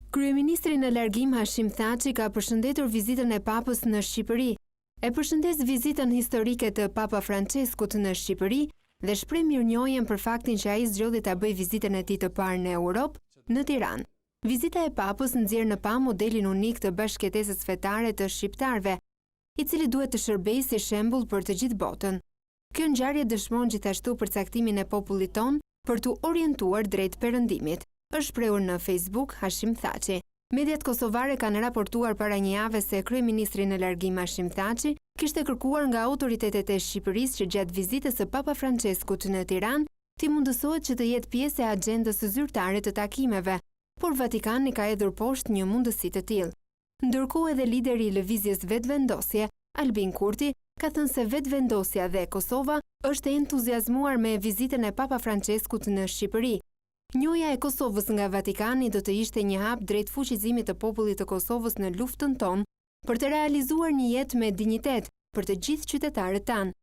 Kryeministri në largim Hashim Thaçi ka përshëndetur vizitën e Papës në Shqipëri. E përshëndes vizitën historike të Papa Franceskut në Shqipëri dhe shpreh mirënjohjen për faktin që ai zgjodhi ta bëjë vizitën e tij të parë në Europë, në Tiranë. Vizita e Papës nxjerr në pamje modelin unik të bashkëtesës fetare të shqiptarëve, i cili duhet të shërbejë si shembull për të gjithë botën. Kjo ngjarje dëshmon gjithashtu përcaktimin e popullit ton për t'u orientuar drejt perëndimit, është shprehur në Facebook Hashim Thaçi. Mediat kosovare kanë raportuar para një jave se kryeministri në largim Hashim Thaçi kishte kërkuar nga autoritetet e Shqipërisë që gjatë vizitës së Papa Franceskut në Tiranë t'i mundësohet që të jetë pjesë e agjendës zyrtare të takimeve, por Vatikani ka hedhur poshtë një mundësi të tillë. Ndërkohë edhe lideri i lëvizjes Vetvendosje, Albin Kurti, ka thënë se vetvendosja dhe Kosova është e entuziazmuar me vizitën e Papa Franceskut në Shqipëri. Njohja e Kosovës nga Vatikani do të ishte një hap drejt fuqizimit të popullit të Kosovës në luftën tonë për të realizuar një jetë me dinjitet për të gjithë qytetarët tanë.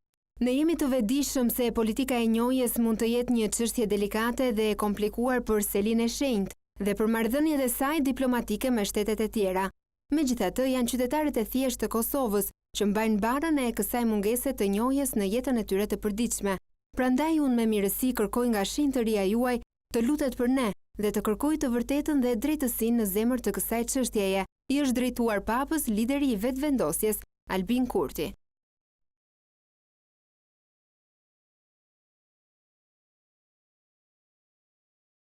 Ne jemi të vetëdijshëm se politika e njohjes mund të jetë një çështje delikate dhe e komplikuar për Selinë e Shenjtë dhe për marrëdhëniet e saj diplomatike me shtetet e tjera. Megjithatë, janë qytetarët e thjeshtë të Kosovës që mbajnë barën e kësaj mungese të njohjes në jetën e tyre të përditshme. Prandaj unë me mirësi kërkoj nga shinjtëria juaj të lutet për ne dhe të kërkoj të vërtetën dhe drejtësinë në zemër të kësaj çështjeje, i është drejtuar Papës lideri i vetvendosjes Albin Kurti.